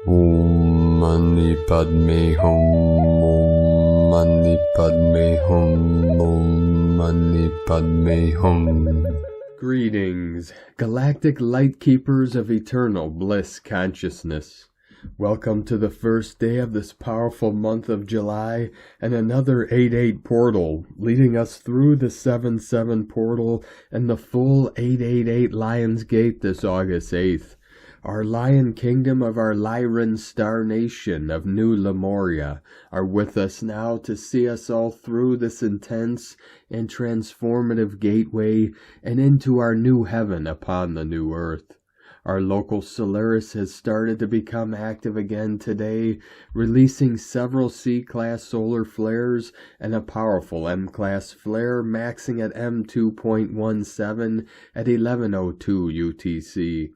Om Mani Padme Hum, Om Mani Padme Hum, Om Mani Padme Hum. Greetings, galactic light keepers of eternal bliss consciousness. Welcome to the first day of this powerful month of July and another 8-8 portal, leading us through the 7-7 portal and the full 888 Lion's Gate this August 8th. Our Lion Kingdom of our Lyran Star Nation of New Lemuria are with us now to see us all through this intense and transformative gateway and into our new heaven upon the new earth. Our local Solaris has started to become active again today, releasing several C-class solar flares and a powerful M-class flare maxing at M2.17 at 11:02 UTC.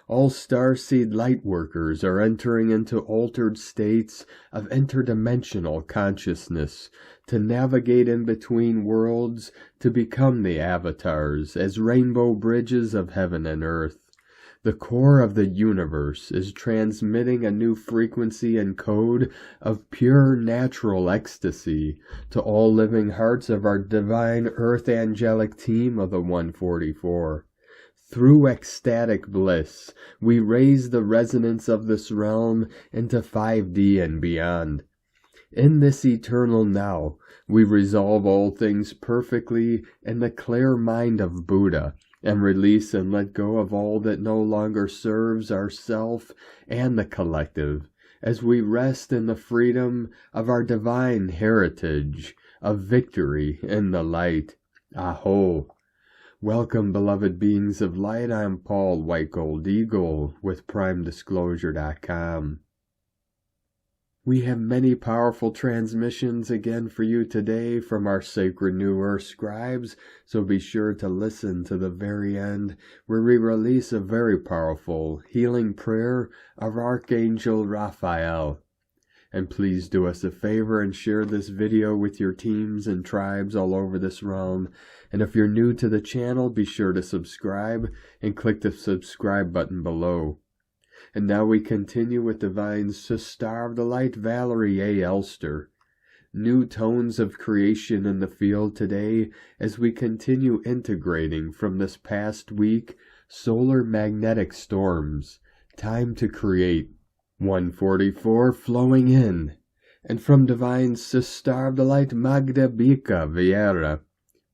All starseed lightworkers are entering into altered states of interdimensional consciousness to navigate in between worlds to become the avatars as rainbow bridges of heaven and earth. The core of the universe is transmitting a new frequency and code of pure natural ecstasy to all living hearts of our divine earth angelic team of the 144. Through ecstatic bliss, we raise the resonance of this realm into 5D and beyond. In this eternal now, we resolve all things perfectly in the clear mind of Buddha, and release and let go of all that no longer serves ourself and the collective, as we rest in the freedom of our divine heritage of victory in the light. Aho! Welcome, beloved beings of light. I'm Paul White Gold Eagle with PrimeDisclosure.com. We have many powerful transmissions again for you today from our sacred New Earth scribes, so be sure to listen to the very end, where we release a very powerful healing prayer of Archangel Raphael. And please do us a favor and share this video with your teams and tribes all over this realm. And if you're new to the channel, be sure to subscribe and click the subscribe button below. And now we continue with Divine Sister of the Light, Valerie A. Elster. New tones of creation in the field today as we continue integrating from this past week solar magnetic storms. Time to create. 144 flowing in. And from Divine Sister of the Light, Magda Bika Vieira.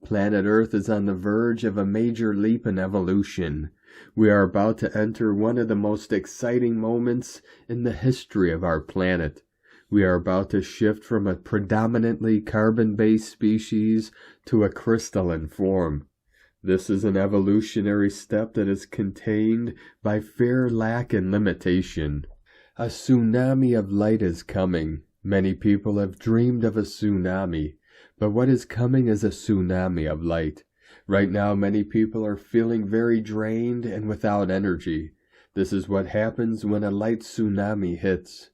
Planet Earth is on the verge of a major leap in evolution. We are about to enter one of the most exciting moments in the history of our planet. We are about to shift from a predominantly carbon-based species to a crystalline form. This is an evolutionary step that is contained by fair lack and limitation. A tsunami of light is coming. Many people have dreamed of a tsunami, but what is coming is a tsunami of light. Right now, many people are feeling very drained and without energy. This is what happens when a light tsunami hits.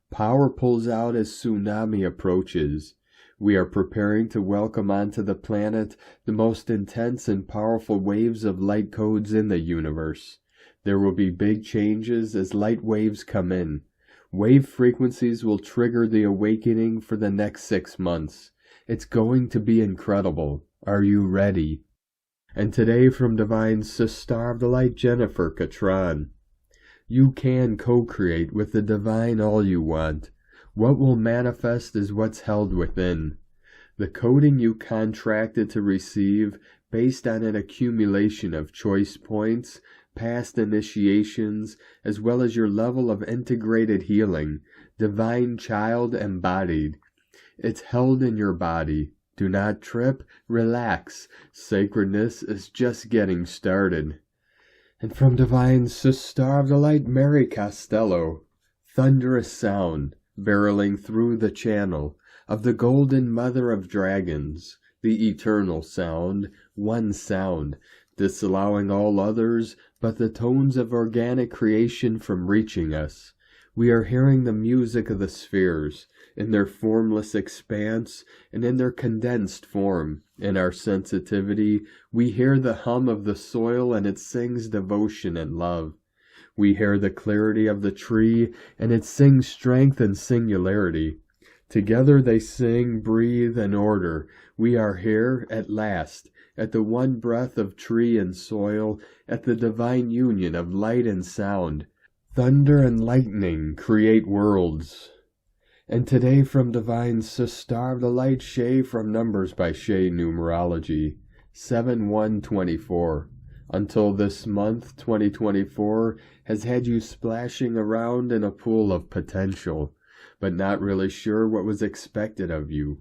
Power pulls out as tsunami approaches. We are preparing to welcome onto the planet the most intense and powerful waves of light codes in the universe. There will be big changes as light waves come in. Wave frequencies will trigger the awakening for the next 6 months. It's going to be incredible. Are you ready? And today from Divine Sister of the Light, Jennifer Catron. You can co-create with the divine all you want. What will manifest is what's held within. The coding you contracted to receive based on an accumulation of choice points, past initiations, as well as your level of integrated healing, divine child embodied. It's held in your body. Do not trip, relax. Sacredness is just getting started. And from Divine Sister of the Light, Mary Costello, thunderous sound, barreling through the channel of the golden mother of dragons, the eternal sound, one sound, disallowing all others but the tones of organic creation from reaching us. We are hearing the music of the spheres, in their formless expanse, and in their condensed form. In our sensitivity, we hear the hum of the soil, and it sings devotion and love. We hear the clarity of the tree, and it sings strength and singularity. Together they sing, breathe, and order. We are here, at last, at the one breath of tree and soil, at the divine union of light and sound. Thunder and lightning create worlds. And today from divine Star of the Light Shay from Numbers by Shay Numerology, 7/1/24. Until this month, 2024, has had you splashing around in a pool of potential, but not really sure what was expected of you.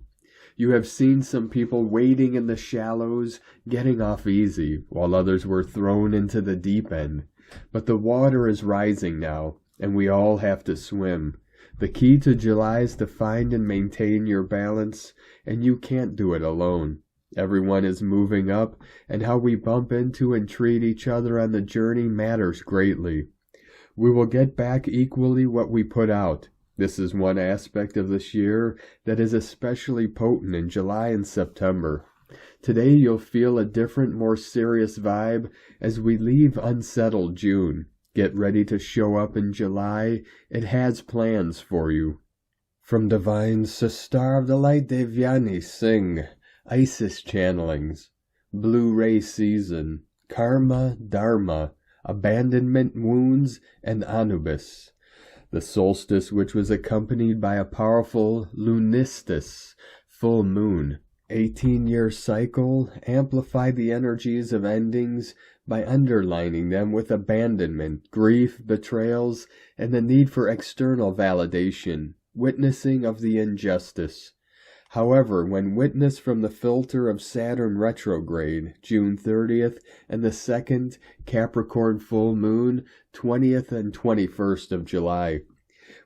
You have seen some people wading in the shallows, getting off easy, while others were thrown into the deep end. But the water is rising now, and we all have to swim. The key to July is to find and maintain your balance, and you can't do it alone. Everyone is moving up, and how we bump into and treat each other on the journey matters greatly. We will get back equally what we put out. This is one aspect of this year that is especially potent in July and September. Today you'll feel a different, more serious vibe as we leave unsettled June. Get ready to show up in July. It has plans for you. From Divine Star of the Light Devyani Singh, Isis channelings, Blue Ray season, Karma, Dharma, Abandonment Wounds, and Anubis. The solstice, which was accompanied by a powerful lunistis, full moon, 18-year cycle, amplified the energies of endings by underlining them with abandonment, grief, betrayals, and the need for external validation, witnessing of the injustice. However, when witnessed from the filter of Saturn retrograde, June 30th, and the second Capricorn full moon, 20th and 21st of July,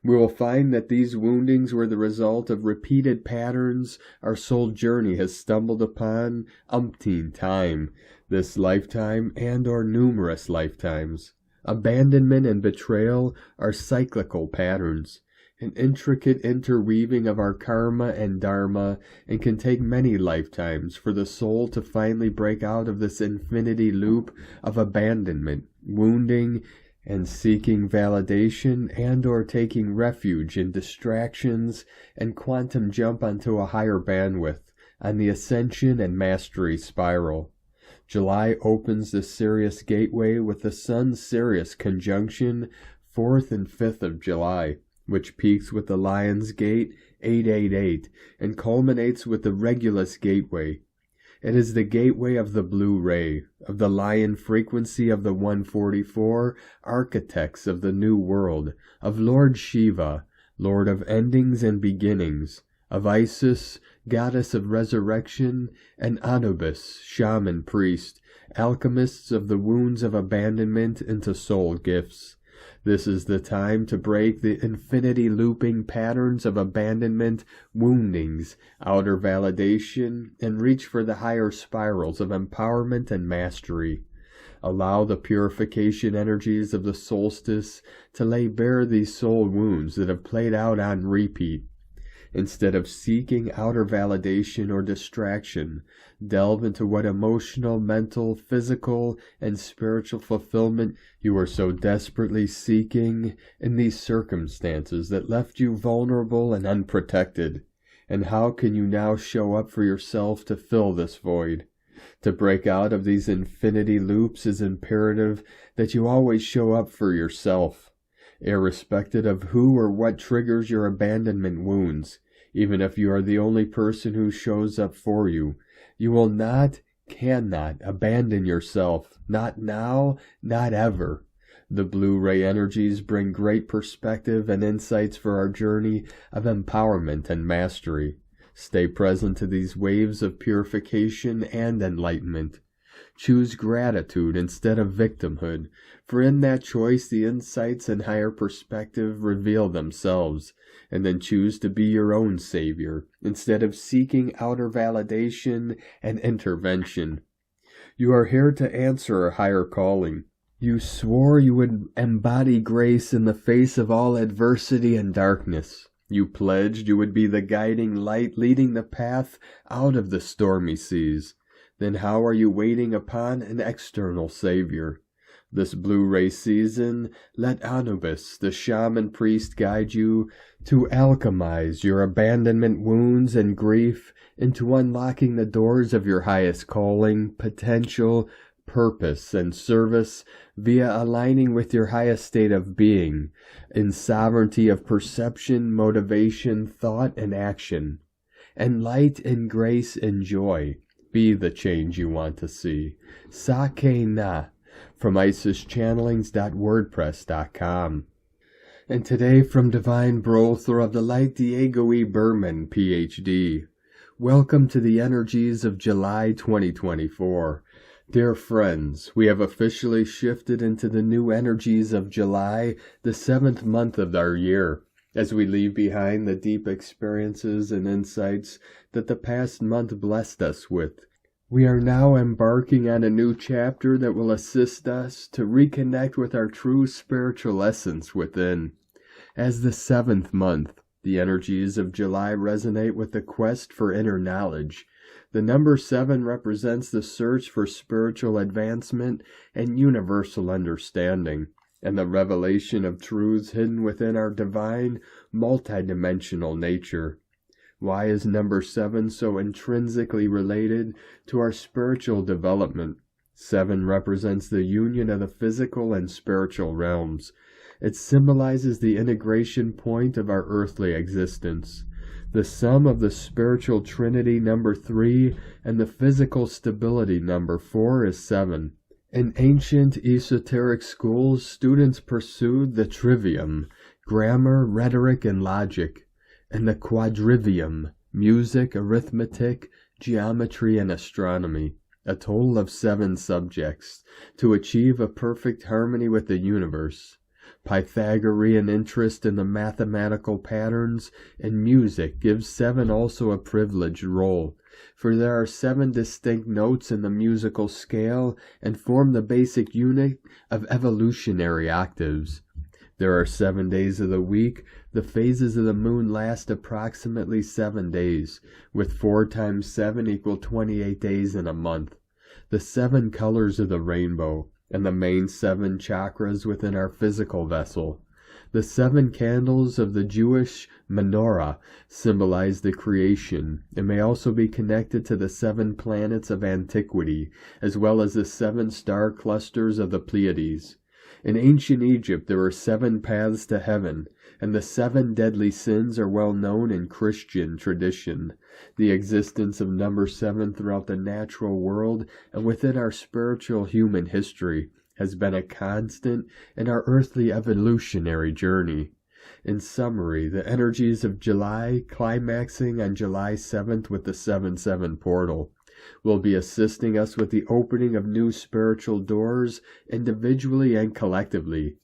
we will find that these woundings were the result of repeated patterns our soul journey has stumbled upon umpteen time, this lifetime and or numerous lifetimes. Abandonment and betrayal are cyclical patterns, an intricate interweaving of our karma and dharma, and can take many lifetimes for the soul to finally break out of this infinity loop of abandonment, wounding, and seeking validation and or taking refuge in distractions and quantum jump onto a higher bandwidth on the ascension and mastery spiral. July opens the Sirius gateway with the Sun-Sirius conjunction 4th and 5th of July, which peaks with the Lion's Gate 888 and culminates with the Regulus gateway. It is the gateway of the blue ray, of the lion frequency of the 144 architects of the new world, of Lord Shiva, Lord of endings and beginnings, of Isis, goddess of resurrection, and Anubis, shaman priest, alchemists of the wounds of abandonment into soul gifts. This is the time to break the infinity looping patterns of abandonment, woundings, outer validation, and reach for the higher spirals of empowerment and mastery. Allow the purification energies of the solstice to lay bare these soul wounds that have played out on repeat. Instead of seeking outer validation or distraction, delve into what emotional, mental, physical, and spiritual fulfillment you were so desperately seeking in these circumstances that left you vulnerable and unprotected. And how can you now show up for yourself to fill this void? To break out of these infinity loops is imperative that you always show up for yourself, irrespective of who or what triggers your abandonment wounds. Even if you are the only person who shows up for you, you will not, cannot abandon yourself. Not now, not ever. The blue ray energies bring great perspective and insights for our journey of empowerment and mastery. Stay present to these waves of purification and enlightenment. Choose gratitude instead of victimhood, for in that choice the insights and higher perspective reveal themselves, and then choose to be your own savior, instead of seeking outer validation and intervention. You are here to answer a higher calling. You swore you would embody grace in the face of all adversity and darkness. You pledged you would be the guiding light leading the path out of the stormy seas. Then how are you waiting upon an external savior? This Blu-ray season, let Anubis, the shaman priest, guide you to alchemize your abandonment wounds and grief into unlocking the doors of your highest calling, potential, purpose, and service via aligning with your highest state of being, in sovereignty of perception, motivation, thought, and action. And light and grace and joy be the change you want to see. Sake na. From IsisChannelings.wordpress.com. And today from Divine Brother of the Light, Diego E. Berman, Ph.D. Welcome to the energies of July 2024. Dear friends, we have officially shifted into the new energies of July, the 7th month of our year, as we leave behind the deep experiences and insights that the past month blessed us with. We are now embarking on a new chapter that will assist us to reconnect with our true spiritual essence within. As the 7th month, the energies of July resonate with the quest for inner knowledge. The number 7 represents the search for spiritual advancement and universal understanding, and the revelation of truths hidden within our divine, multidimensional nature. Why is number 7 so intrinsically related to our spiritual development? 7 represents the union of the physical and spiritual realms. It symbolizes the integration point of our earthly existence. The sum of the spiritual trinity, number 3, and the physical stability, number 4, is 7. In ancient esoteric schools, students pursued the trivium, grammar, rhetoric, and logic, and the quadrivium, music, arithmetic, geometry, and astronomy, a total of 7 subjects, to achieve a perfect harmony with the universe. Pythagorean interest in the mathematical patterns and music gives 7 also a privileged role, for there are 7 distinct notes in the musical scale and form the basic unit of evolutionary octaves. There are 7 days of the week. The phases of the moon last approximately 7 days, with 4 times 7 equal 28 days in a month. The 7 colors of the rainbow, and the main 7 chakras within our physical vessel. The 7 candles of the Jewish menorah symbolize the creation, and may also be connected to the 7 planets of antiquity, as well as the 7 star clusters of the Pleiades. In ancient Egypt there were 7 paths to heaven, and the 7 deadly sins are well known in Christian tradition. The existence of number 7 throughout the natural world and within our spiritual human history has been a constant in our earthly evolutionary journey. In summary, the energies of July, climaxing on July 7th with the 7-7 portal, will be assisting us with the opening of new spiritual doors individually and collectively.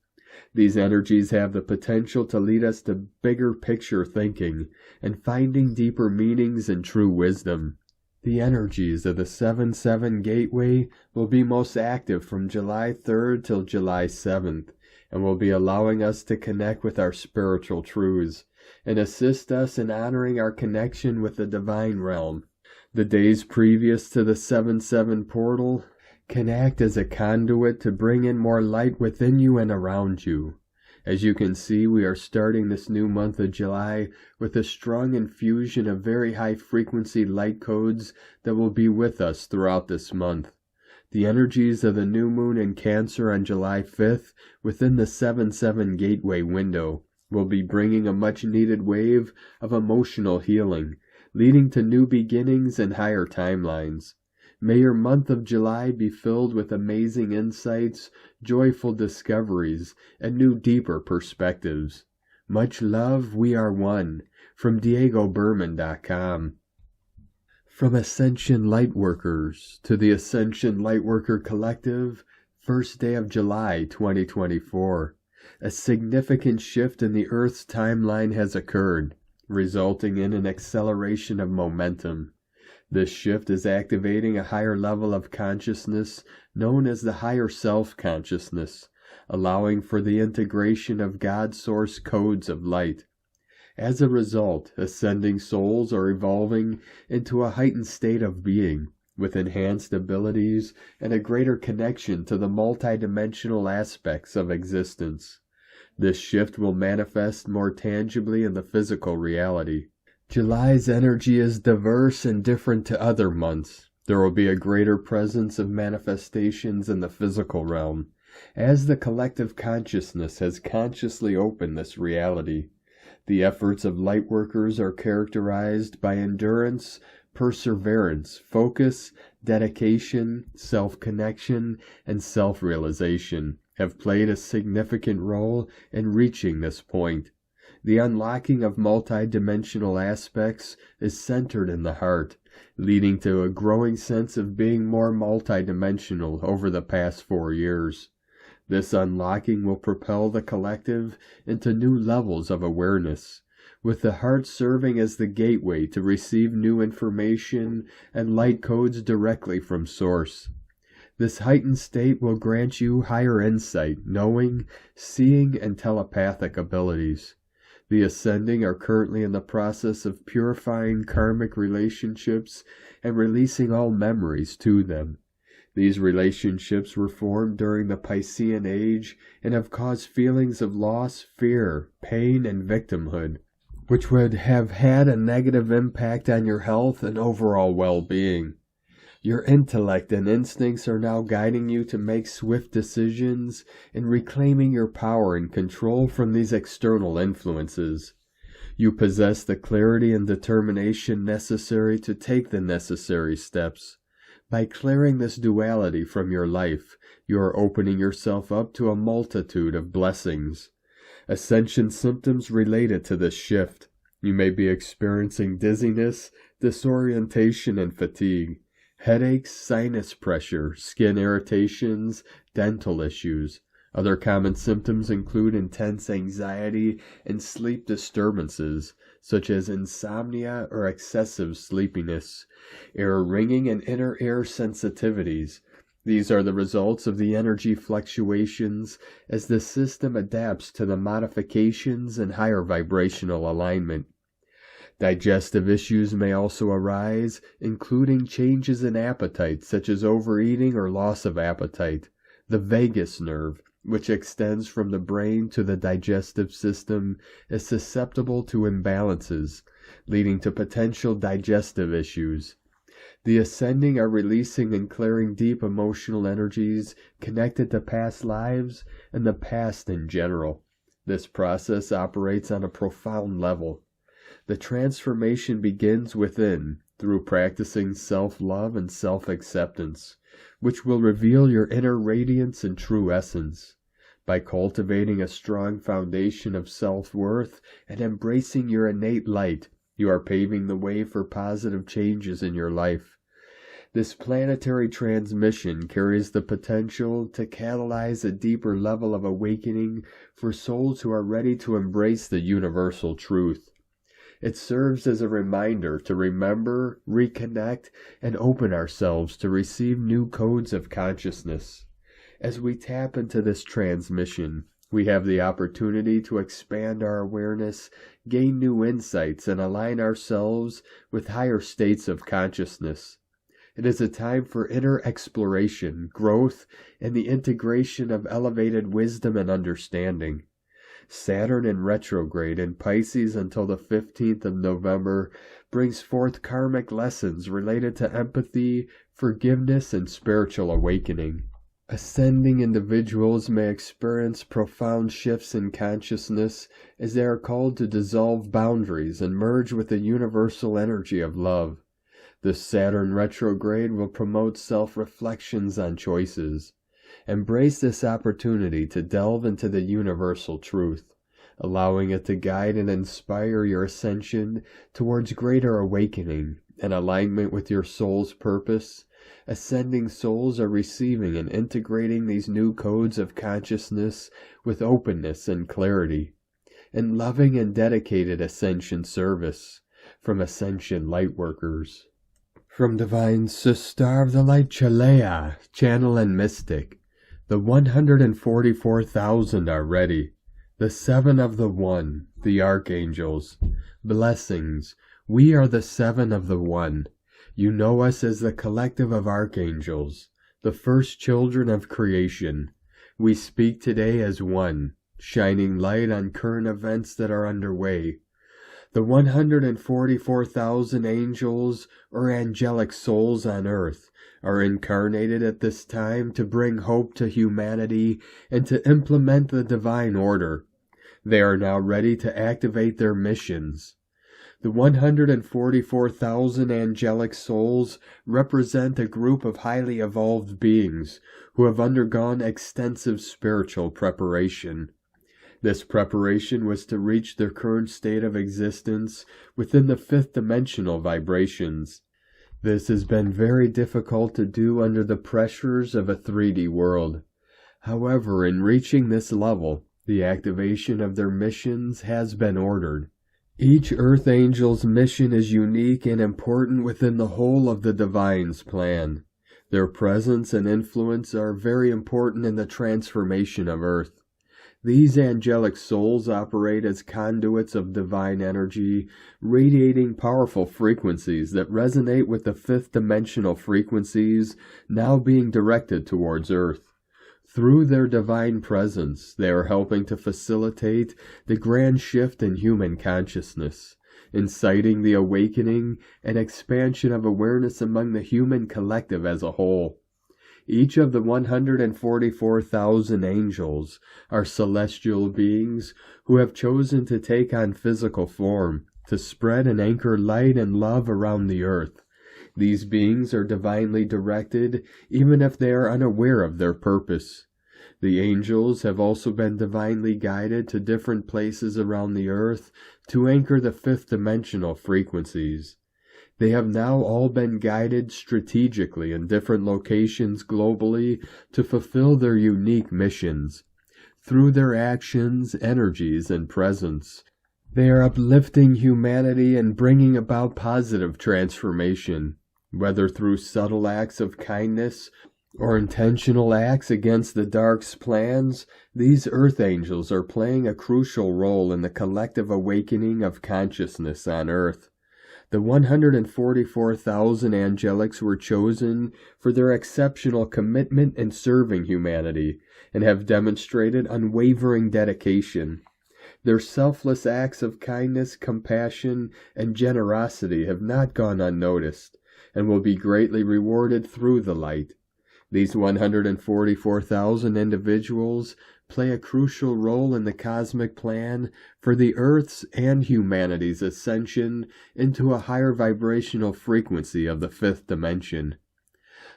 These energies have the potential to lead us to bigger picture thinking and finding deeper meanings and true wisdom. The energies of the 7-7 gateway will be most active from July 3rd till July 7th, and will be allowing us to connect with our spiritual truths and assist us in honoring our connection with the divine realm. The days previous to the 7-7 portal can act as a conduit to bring in more light within you and around you. As you can see, we are starting this new month of July with a strong infusion of very high-frequency light codes that will be with us throughout this month. The energies of the new moon in Cancer on July 5th within the 7-7 gateway window will be bringing a much-needed wave of emotional healing, leading to new beginnings and higher timelines. May your month of July be filled with amazing insights, joyful discoveries, and new deeper perspectives. Much love, we are one. From DiegoBerman.com. From Ascension Lightworkers to the Ascension Lightworker Collective, first day of July 2024. A significant shift in the Earth's timeline has occurred, resulting in an acceleration of momentum. This shift is activating a higher level of consciousness known as the higher self-consciousness, allowing for the integration of God source codes of light. As a result, ascending souls are evolving into a heightened state of being, with enhanced abilities and a greater connection to the multidimensional aspects of existence. This shift will manifest more tangibly in the physical reality. July's energy is diverse and different to other months. There will be a greater presence of manifestations in the physical realm, as the collective consciousness has consciously opened this reality. The efforts of lightworkers are characterized by endurance, perseverance, focus, dedication, self-connection, and self-realization have played a significant role in reaching this point. The unlocking of multidimensional aspects is centered in the heart, leading to a growing sense of being more multidimensional over the past 4 years. This unlocking will propel the collective into new levels of awareness, with the heart serving as the gateway to receive new information and light codes directly from Source. This heightened state will grant you higher insight, knowing, seeing, and telepathic abilities. The Ascending are currently in the process of purifying karmic relationships and releasing all memories to them. These relationships were formed during the Piscean age and have caused feelings of loss, fear, pain, and victimhood, which would have had a negative impact on your health and overall well-being. Your intellect and instincts are now guiding you to make swift decisions and reclaiming your power and control from these external influences. You possess the clarity and determination necessary to take the necessary steps. By clearing this duality from your life, you are opening yourself up to a multitude of blessings. Ascension symptoms related to this shift. You may be experiencing dizziness, disorientation, and fatigue. Headaches, sinus pressure, skin irritations, dental issues. Other common symptoms include intense anxiety and sleep disturbances, such as insomnia or excessive sleepiness, ear ringing, and inner ear sensitivities. These are the results of the energy fluctuations as the system adapts to the modifications and higher vibrational alignment. Digestive issues may also arise, including changes in appetite, such as overeating or loss of appetite. The vagus nerve, which extends from the brain to the digestive system, is susceptible to imbalances, leading to potential digestive issues. The Ascending are releasing and clearing deep emotional energies connected to past lives and the past in general. This process operates on a profound level. The transformation begins within through practicing self-love and self-acceptance, which will reveal your inner radiance and true essence. By cultivating a strong foundation of self-worth and embracing your innate light, you are paving the way for positive changes in your life. This planetary transmission carries the potential to catalyze a deeper level of awakening for souls who are ready to embrace the universal truth. It serves as a reminder to remember, reconnect, and open ourselves to receive new codes of consciousness. As we tap into this transmission, we have the opportunity to expand our awareness, gain new insights, and align ourselves with higher states of consciousness. It is a time for inner exploration, growth, and the integration of elevated wisdom and understanding. Saturn in retrograde in Pisces until the 15th of November brings forth karmic lessons related to empathy, forgiveness, and spiritual awakening. Ascending individuals may experience profound shifts in consciousness as they are called to dissolve boundaries and merge with the universal energy of love. This Saturn retrograde will promote self-reflections on choices. Embrace this opportunity to delve into the universal truth, allowing it to guide and inspire your ascension towards greater awakening and alignment with your soul's purpose. Ascending souls are receiving and integrating these new codes of consciousness with openness and clarity. In loving and dedicated ascension service from Ascension Lightworkers. From Divine Sister of the Light Chalea, Channel and Mystic, the 144,000 are ready. The 7 of the One, the Archangels. Blessings. We are the 7 of the One. You know us as the collective of archangels, the first children of creation. We speak today as one, shining light on current events that are underway. The 144,000 angels or angelic souls on earth are incarnated at this time to bring hope to humanity and to implement the divine order. They are now ready to activate their missions. The 144,000 angelic souls represent a group of highly evolved beings who have undergone extensive spiritual preparation. This preparation was to reach their current state of existence within the fifth dimensional vibrations. This has been very difficult to do under the pressures of a 3D world. However, in reaching this level, the activation of their missions has been ordered. Each Earth Angel's mission is unique and important within the whole of the Divine's plan. Their presence and influence are very important in the transformation of Earth. These angelic souls operate as conduits of divine energy, radiating powerful frequencies that resonate with the fifth dimensional frequencies now being directed towards Earth. Through their divine presence, they are helping to facilitate the grand shift in human consciousness, inciting the awakening and expansion of awareness among the human collective as a whole. Each of the 144,000 angels are celestial beings who have chosen to take on physical form, to spread and anchor light and love around the earth. These beings are divinely directed, even if they are unaware of their purpose. The angels have also been divinely guided to different places around the earth to anchor the fifth dimensional frequencies. They have now all been guided strategically in different locations globally to fulfill their unique missions. Through their actions, energies, and presence, they are uplifting humanity and bringing about positive transformation, whether through subtle acts of kindness or intentional acts against the dark's plans. These earth angels are playing a crucial role in the collective awakening of consciousness on earth. The 144,000 angelics were chosen for their exceptional commitment in serving humanity and have demonstrated unwavering dedication. Their selfless acts of kindness, compassion, and generosity have not gone unnoticed and will be greatly rewarded through the light. These 144,000 individuals play a crucial role in the cosmic plan for the Earth's and humanity's ascension into a higher vibrational frequency of the fifth dimension.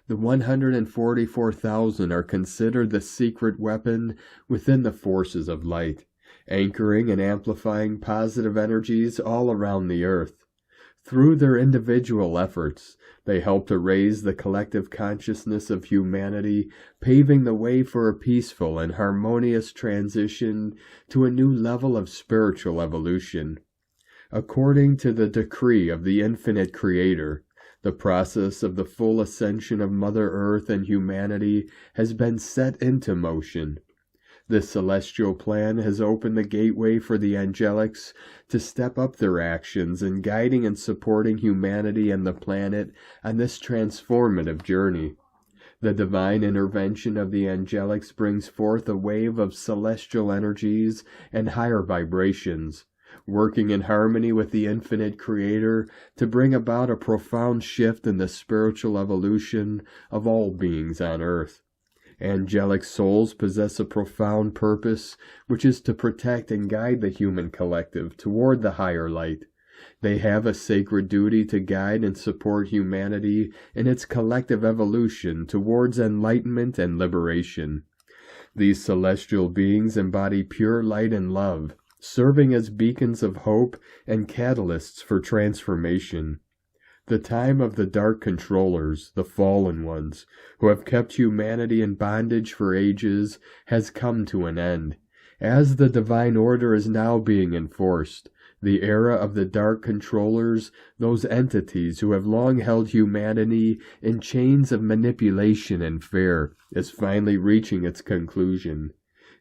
The 144,000 are considered the secret weapon within the forces of light, anchoring and amplifying positive energies all around the Earth. Through their individual efforts, they help to raise the collective consciousness of humanity, paving the way for a peaceful and harmonious transition to a new level of spiritual evolution. According to the decree of the infinite Creator, the process of the full ascension of Mother Earth and humanity has been set into motion. This celestial plan has opened the gateway for the angelics to step up their actions in guiding and supporting humanity and the planet on this transformative journey. The divine intervention of the angelics brings forth a wave of celestial energies and higher vibrations, working in harmony with the infinite Creator to bring about a profound shift in the spiritual evolution of all beings on earth. Angelic souls possess a profound purpose, which is to protect and guide the human collective toward the higher light. They have a sacred duty to guide and support humanity in its collective evolution towards enlightenment and liberation. These celestial beings embody pure light and love, serving as beacons of hope and catalysts for transformation. The time of the dark controllers, the fallen ones, who have kept humanity in bondage for ages, has come to an end. As the divine order is now being enforced, the era of the dark controllers, those entities who have long held humanity in chains of manipulation and fear, is finally reaching its conclusion.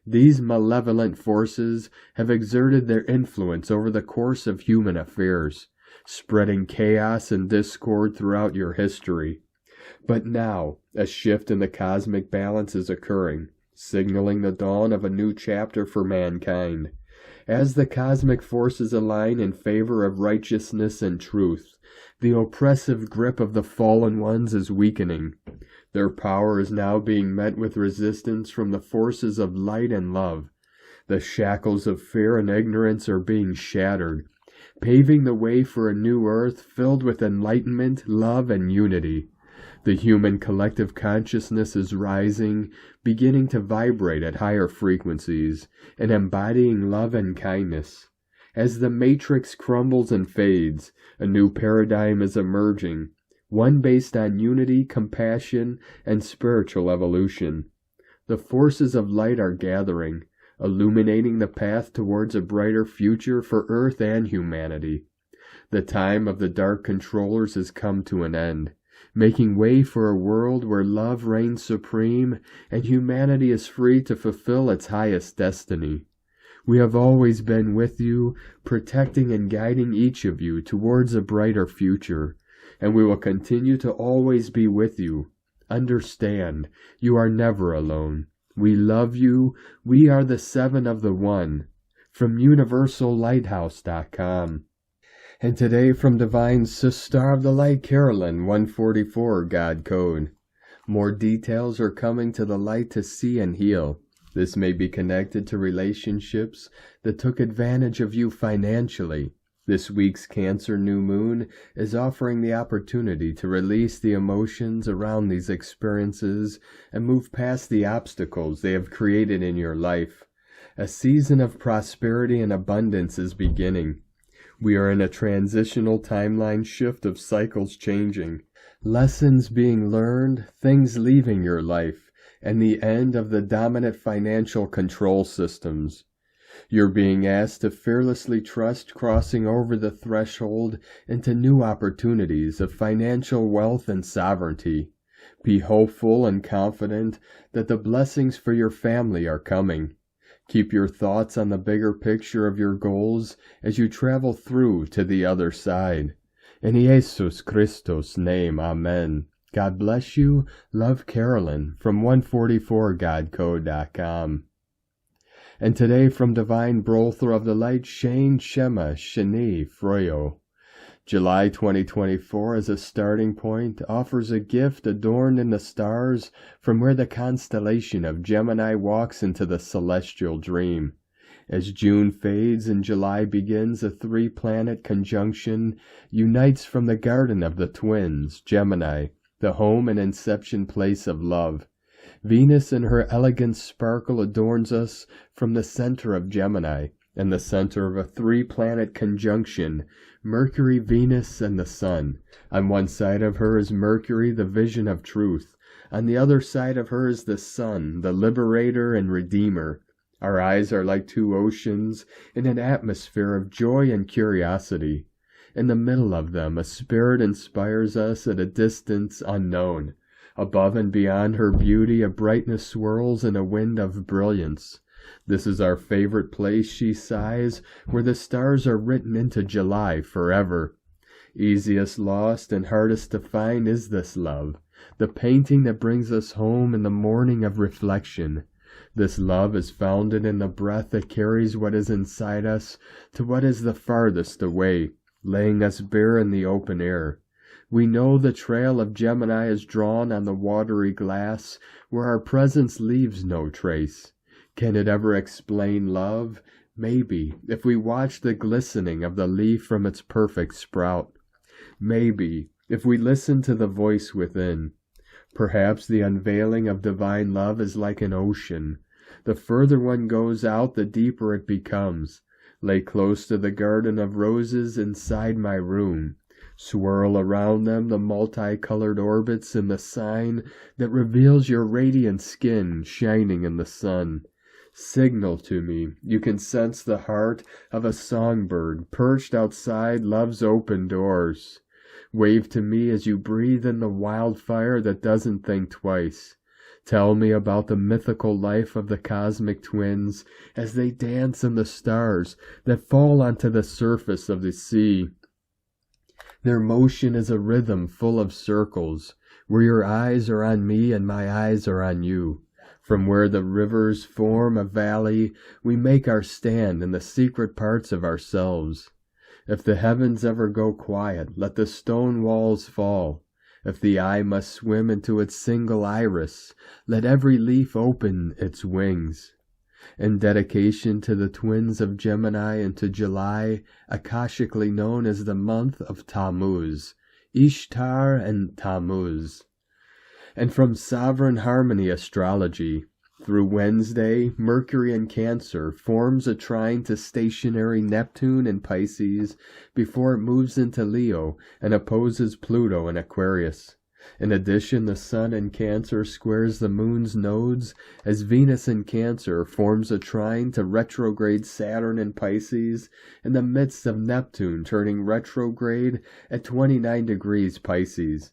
These malevolent forces have exerted their influence over the course of human affairs, spreading chaos and discord throughout your history. But now, a shift in the cosmic balance is occurring, signaling the dawn of a new chapter for mankind. As the cosmic forces align in favor of righteousness and truth, the oppressive grip of the fallen ones is weakening. Their power is now being met with resistance from the forces of light and love. The shackles of fear and ignorance are being shattered, paving the way for a new earth filled with enlightenment, love, and unity. The human collective consciousness is rising, beginning to vibrate at higher frequencies, and embodying love and kindness. As the matrix crumbles and fades, a new paradigm is emerging, one based on unity, compassion, and spiritual evolution. The forces of light are gathering, illuminating the path towards a brighter future for Earth and humanity. The time of the dark controllers has come to an end, making way for a world where love reigns supreme and humanity is free to fulfill its highest destiny. We have always been with you, protecting and guiding each of you towards a brighter future, and we will continue to always be with you. Understand, you are never alone. We love you. We are the Seven of the One. From UniversalLighthouse.com. And today from Divine Sister of the Light, Carolyn, 144 God Code. More details are coming to the light to see and heal. This may be connected to relationships that took advantage of you financially. This week's Cancer New Moon is offering the opportunity to release the emotions around these experiences and move past the obstacles they have created in your life. A season of prosperity and abundance is beginning. We are in a transitional timeline shift of cycles changing, lessons being learned, things leaving your life, and the end of the dominant financial control systems. You're being asked to fearlessly trust crossing over the threshold into new opportunities of financial wealth and sovereignty. Be hopeful and confident that the blessings for your family are coming. Keep your thoughts on the bigger picture of your goals as you travel through to the other side. In Jesus Christos' name, Amen. God bless you. Love, Carolyn, from 144godcode.com. And today from Divine Brother of the Light, Shane Shema Shani Froyo. July 2024 as a starting point offers a gift adorned in the stars from where the constellation of Gemini walks into the celestial dream. As June fades and July begins, a three-planet conjunction unites from the garden of the twins, Gemini, the home and inception place of love. Venus in her elegant sparkle adorns us from the center of Gemini, and the center of a three-planet conjunction, Mercury, Venus, and the Sun. On one side of her is Mercury, the vision of truth. On the other side of her is the Sun, the liberator and redeemer. Our eyes are like two oceans in an atmosphere of joy and curiosity. In the middle of them, a spirit inspires us at a distance unknown. Above and beyond her beauty, a brightness swirls in a wind of brilliance. This is our favorite place, she sighs, where the stars are written into July forever. Easiest lost and hardest to find is this love, the painting that brings us home in the morning of reflection. This love is founded in the breath that carries what is inside us to what is the farthest away, laying us bare in the open air. We know the trail of Gemini is drawn on the watery glass, where our presence leaves no trace. Can it ever explain love? Maybe, if we watch the glistening of the leaf from its perfect sprout. Maybe, if we listen to the voice within. Perhaps the unveiling of divine love is like an ocean. The further one goes out, the deeper it becomes. Lay close to the garden of roses inside my room. Swirl around them the multicolored orbits in the sign that reveals your radiant skin shining in the sun. Signal to me. You can sense the heart of a songbird perched outside love's open doors. Wave to me as you breathe in the wildfire that doesn't think twice. Tell me about the mythical life of the cosmic twins as they dance in the stars that fall onto the surface of the sea. Their motion is a rhythm full of circles, where your eyes are on me and my eyes are on you. From where the rivers form a valley, we make our stand in the secret parts of ourselves. If the heavens ever go quiet, let the stone walls fall. If the eye must swim into its single iris, let every leaf open its wings. In dedication to the twins of Gemini and to July, akashically known as the month of Tammuz, Ishtar and Tammuz. And from Sovereign Harmony Astrology, through Wednesday, Mercury in Cancer forms a trine to stationary Neptune in Pisces before it moves into Leo and opposes Pluto in Aquarius. In addition, the Sun in Cancer squares the Moon's nodes as Venus in Cancer forms a trine to retrograde Saturn in Pisces in the midst of Neptune turning retrograde at 29 degrees Pisces.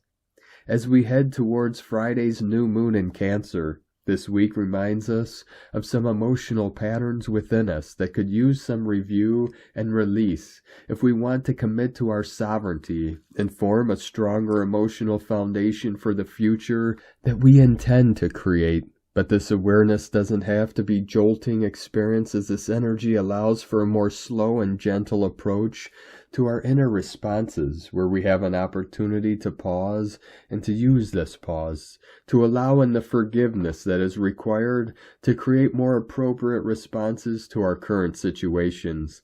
As we head towards Friday's new moon in Cancer, this week reminds us of some emotional patterns within us that could use some review and release if we want to commit to our sovereignty and form a stronger emotional foundation for the future that we intend to create. But this awareness doesn't have to be jolting experience, as this energy allows for a more slow and gentle approach to our inner responses, where we have an opportunity to pause and to use this pause to allow in the forgiveness that is required to create more appropriate responses to our current situations.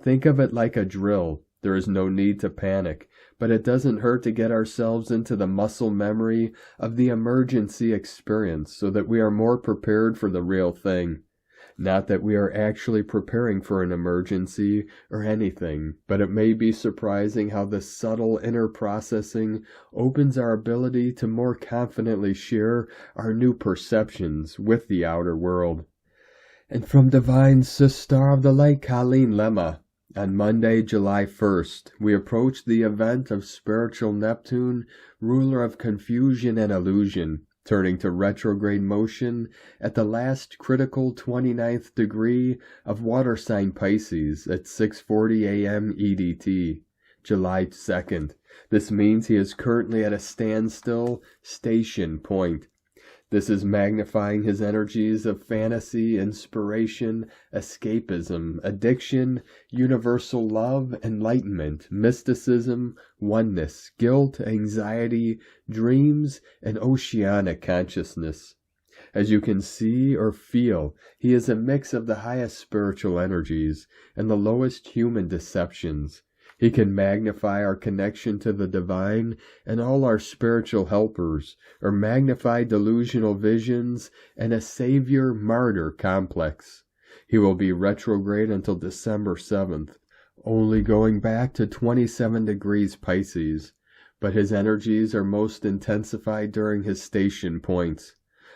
Think of it like a drill. There is no need to panic, but it doesn't hurt to get ourselves into the muscle memory of the emergency experience so that we are more prepared for the real thing. Not that we are actually preparing for an emergency or anything, but it may be surprising how this subtle inner processing opens our ability to more confidently share our new perceptions with the outer world. And from Divine Sister of the Light, Colleen Lemma, on Monday, July 1st, we approach the event of spiritual Neptune, ruler of confusion and illusion, turning to retrograde motion at the last critical 29th degree of water sign Pisces at 6:40 a.m. EDT, July 2nd. This means he is currently at a standstill station point. This is magnifying his energies of fantasy, inspiration, escapism, addiction, universal love, enlightenment, mysticism, oneness, guilt, anxiety, dreams, and oceanic consciousness. As you can see or feel, he is a mix of the highest spiritual energies and the lowest human deceptions. He can magnify our connection to the divine and all our spiritual helpers, or magnify delusional visions and a savior-martyr complex. He will be retrograde until December 7th, only going back to 27 degrees Pisces, but his energies are most intensified during his station points.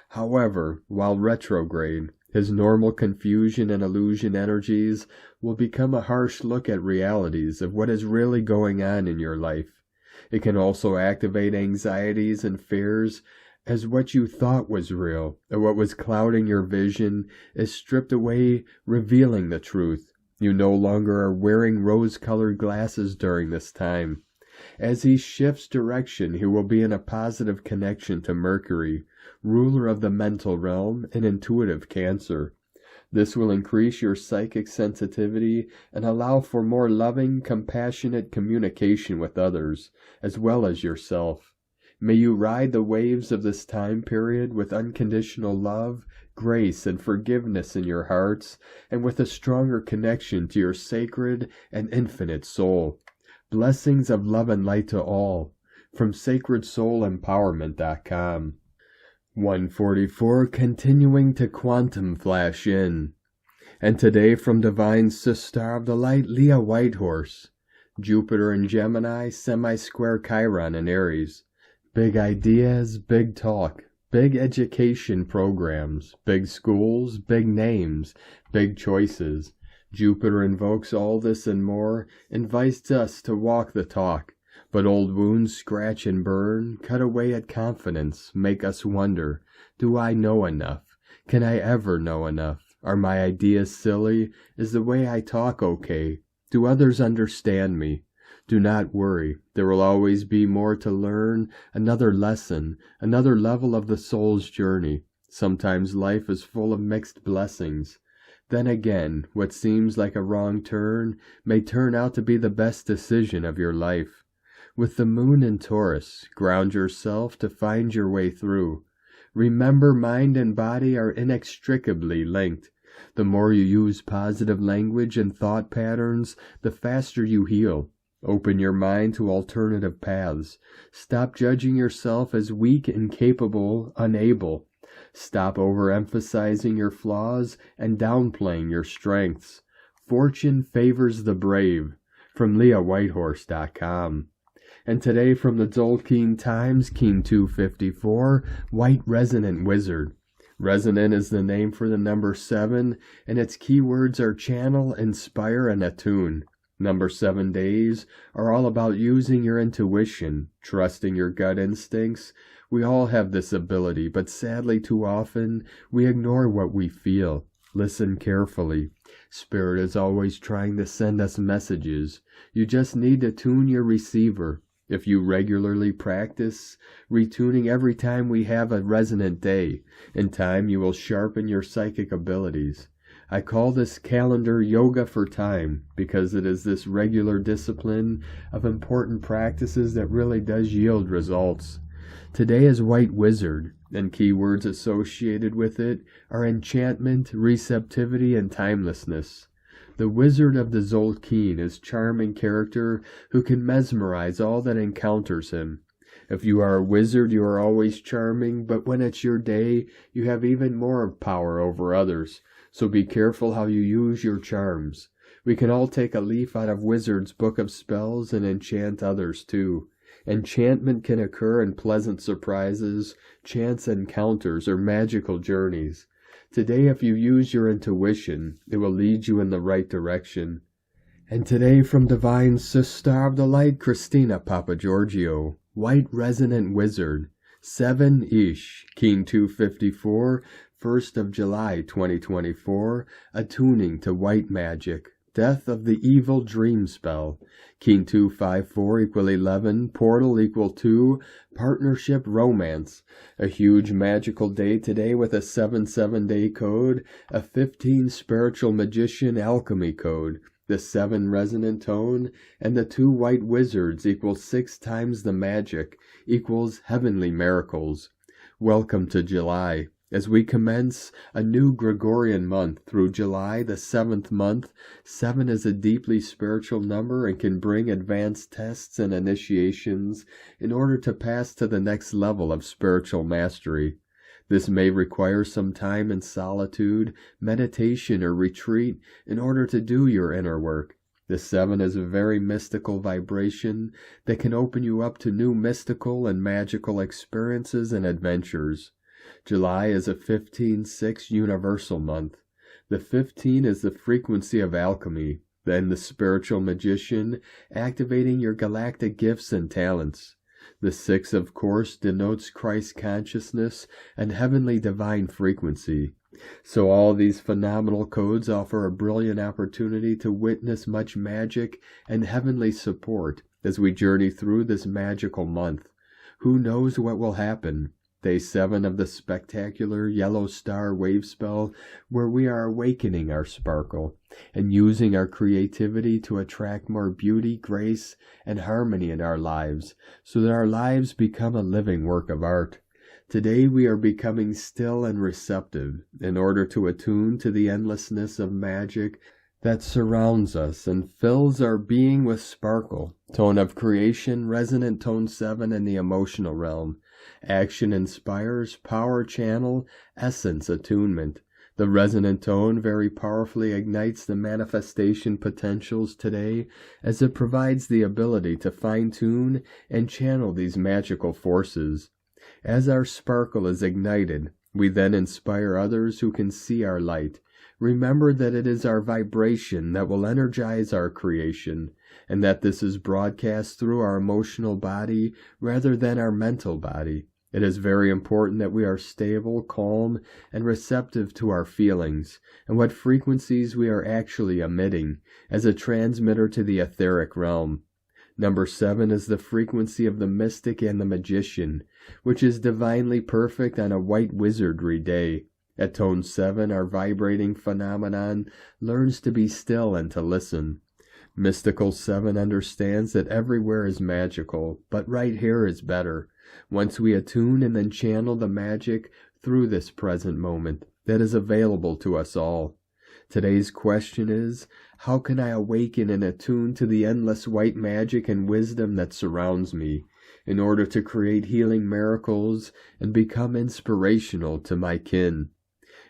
However, while retrograde, his normal confusion and illusion energies will become a harsh look at realities of what is really going on in your life. It can also activate anxieties and fears as what you thought was real, or what was clouding your vision, is stripped away, revealing the truth. You no longer are wearing rose-colored glasses during this time. As he shifts direction, he will be in a positive connection to Mercury, ruler of the mental realm and intuitive Cancer. This will increase your psychic sensitivity and allow for more loving, compassionate communication with others, as well as yourself. May you ride the waves of this time period with unconditional love, grace, and forgiveness in your hearts, and with a stronger connection to your sacred and infinite soul. Blessings of love and light to all, from sacredsoulempowerment.com. 144, continuing to quantum flash in. And today from Divine Sister of the Light, Leah Whitehorse. Jupiter in Gemini, semi-square Chiron in Aries. Big ideas, big talk, big education programs, big schools, big names, big choices. Jupiter invokes all this and more, invites us to walk the talk. But old wounds scratch and burn, cut away at confidence, make us wonder, do I know enough? Can I ever know enough? Are my ideas silly? Is the way I talk okay? Do others understand me? Do not worry, there will always be more to learn, another lesson, another level of the soul's journey. Sometimes life is full of mixed blessings. Then again, what seems like a wrong turn may turn out to be the best decision of your life. With the moon in Taurus, ground yourself to find your way through. Remember, mind and body are inextricably linked. The more you use positive language and thought patterns, the faster you heal. Open your mind to alternative paths. Stop judging yourself as weak, incapable, unable. Stop overemphasizing your flaws and downplaying your strengths. Fortune favors the brave. From LeahWhitehorse.com. And today from the Tzolk'in Times, King 254, White Resonant Wizard. Resonant is the name for the number 7, and its keywords are channel, inspire, and attune. Number 7 days are all about using your intuition, trusting your gut instincts. We all have this ability, but sadly too often we ignore what we feel. Listen carefully. Spirit is always trying to send us messages. You just need to tune your receiver. If you regularly practice retuning every time we have a resonant day, in time you will sharpen your psychic abilities. I call this calendar yoga for time because it is this regular discipline of important practices that really does yield results. Today is White Wizard, and keywords associated with it are enchantment, receptivity, and timelessness. The Wizard of the Tzolk'in is charming character who can mesmerize all that encounters him. If you are a wizard, you are always charming, but when it's your day, you have even more power over others. So be careful how you use your charms. We can all take a leaf out of Wizard's book of spells and enchant others too. Enchantment can occur in pleasant surprises, chance encounters, or magical journeys. Today, if you use your intuition, it will lead you in the right direction. And today, from Divine Sister of the Light, Christina Papagiorgio, White Resonant Wizard, 7 Ish, King 254, 1st of July 2024, attuning to white magic. Death of the evil dream spell. King 254 equal 11, portal equal 2, partnership romance. A huge magical day today with a 7-7-day code, a 15 spiritual magician alchemy code, the 7 resonant tone, and the 2 white wizards equals 6 times the magic, equals heavenly miracles. Welcome to July. As we commence a new Gregorian month through July, the 7th month, 7 is a deeply spiritual number and can bring advanced tests and initiations in order to pass to the next level of spiritual mastery. This may require some time in solitude, meditation, or retreat in order to do your inner work. The 7 is a very mystical vibration that can open you up to new mystical and magical experiences and adventures. July is a 15-6 universal month. The 15 is the frequency of alchemy, then the spiritual magician, activating your galactic gifts and talents. The 6, of course, denotes Christ consciousness and heavenly divine frequency. So all these phenomenal codes offer a brilliant opportunity to witness much magic and heavenly support as we journey through this magical month. Who knows what will happen? Day 7 of the spectacular yellow star wave spell, where we are awakening our sparkle and using our creativity to attract more beauty, grace, and harmony in our lives, so that our lives become a living work of art. Today we are becoming still and receptive in order to attune to the endlessness of magic that surrounds us and fills our being with sparkle. Tone of creation, resonant tone 7 in the emotional realm. Action inspires, power channel, essence attunement. The resonant tone very powerfully ignites the manifestation potentials today as it provides the ability to fine-tune and channel these magical forces. As our sparkle is ignited, we then inspire others who can see our light. Remember that it is our vibration that will energize our creation, and that this is broadcast through our emotional body rather than our mental body. It is very important that we are stable, calm, and receptive to our feelings, and what frequencies we are actually emitting, as a transmitter to the etheric realm. Number 7 is the frequency of the mystic and the magician, which is divinely perfect on a white wizardry day. At tone 7, our vibrating phenomenon learns to be still and to listen. Mystical 7 understands that everywhere is magical, but right here is better. Once we attune and then channel the magic through this present moment that is available to us all. Today's question is, how can I awaken and attune to the endless white magic and wisdom that surrounds me, in order to create healing miracles and become inspirational to my kin?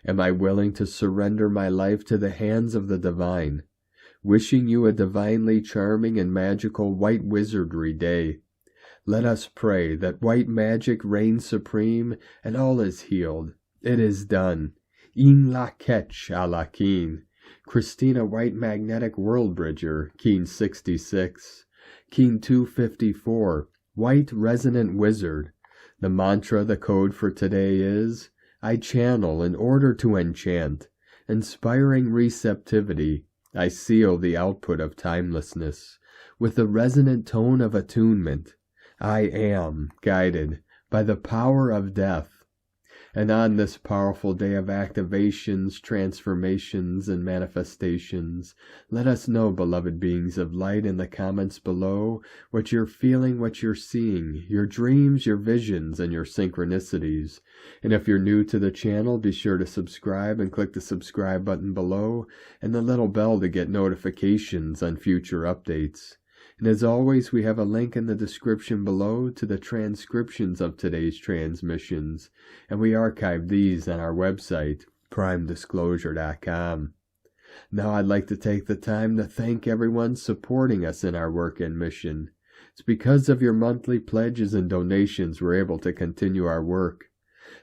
Am I willing to surrender my life to the hands of the divine? Wishing you a divinely charming and magical white wizardry day. Let us pray that white magic reigns supreme and all is healed. It is done. In la ketch a la keen. Christina White Magnetic World Bridger, Keen 66. Keen 254. White Resonant Wizard. The mantra, the code for today is, I channel in order to enchant. Inspiring receptivity. I seal the output of timelessness with the resonant tone of attunement. I am guided by the power of death. And on this powerful day of activations, transformations, and manifestations, let us know, beloved beings of light, in the comments below, what you're feeling, what you're seeing, your dreams, your visions, and your synchronicities. And if you're new to the channel, be sure to subscribe and click the subscribe button below and the little bell to get notifications on future updates. And as always, we have a link in the description below to the transcriptions of today's transmissions, and we archive these on our website, primedisclosure.com. Now I'd like to take the time to thank everyone supporting us in our work and mission. It's because of your monthly pledges and donations we're able to continue our work.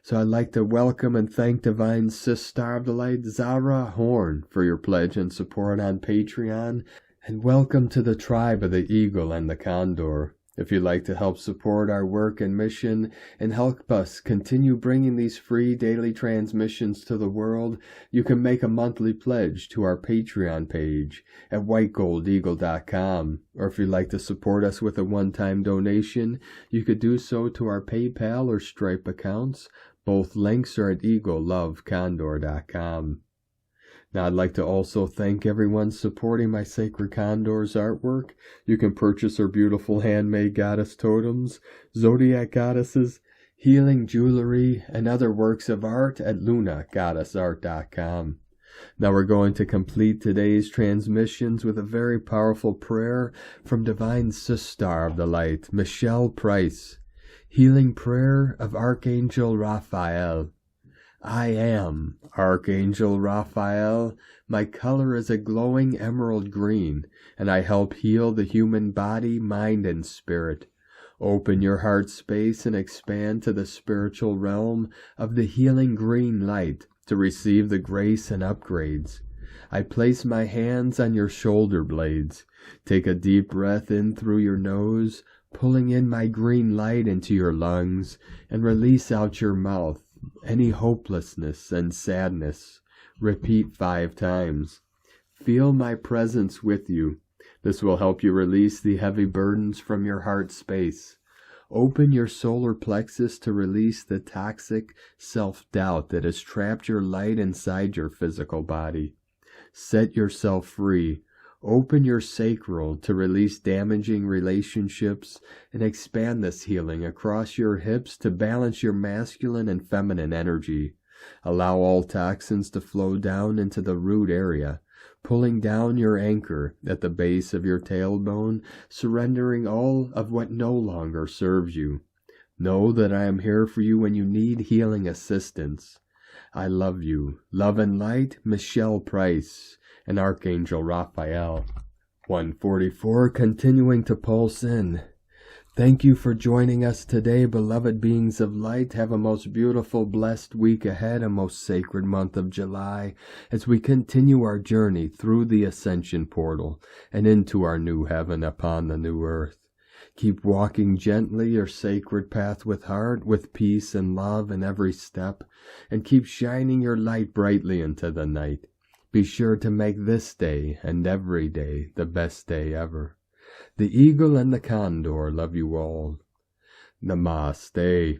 So I'd like to welcome and thank Divine Sis Star of the Light, Zahra H for your pledge and support on Patreon. And welcome to the tribe of the Eagle and the Condor. If you'd like to help support our work and mission and help us continue bringing these free daily transmissions to the world, you can make a monthly pledge to our Patreon page at whitegoldeagle.com. Or if you'd like to support us with a one-time donation, you could do so to our PayPal or Stripe accounts. Both links are at eaglelovecondor.com. Now I'd like to also thank everyone supporting my Sacred Condor's artwork. You can purchase her beautiful handmade goddess totems, zodiac goddesses, healing jewelry, and other works of art at lunagoddessart.com. Now we're going to complete today's transmissions with a very powerful prayer from Divine Sis Star of the Light, Michelle Price. Healing prayer of Archangel Raphael. I am Archangel Raphael. My color is a glowing emerald green, and I help heal the human body, mind, and spirit. Open your heart space and expand to the spiritual realm of the healing green light to receive the grace and upgrades. I place my hands on your shoulder blades. Take a deep breath in through your nose, pulling in my green light into your lungs, and release out your mouth any hopelessness and sadness. Repeat 5 times. Feel my presence with you. This will help you release the heavy burdens from your heart space. Open your solar plexus to release the toxic self-doubt that has trapped your light inside your physical body. Set yourself free. Open your sacral to release damaging relationships and expand this healing across your hips to balance your masculine and feminine energy. Allow all toxins to flow down into the root area, pulling down your anchor at the base of your tailbone, surrendering all of what no longer serves you. Know that I am here for you when you need healing assistance. I love you. Love and light, Michelle Price. And Archangel Raphael. 144, continuing to pulse in. Thank you for joining us today, beloved beings of light. Have a most beautiful, blessed week ahead, a most sacred month of July, as we continue our journey through the ascension portal and into our new heaven upon the new earth. Keep walking gently your sacred path with heart, with peace and love in every step, and keep shining your light brightly into the night. Be sure to make this day and every day the best day ever. The eagle and the condor love you all. Namaste.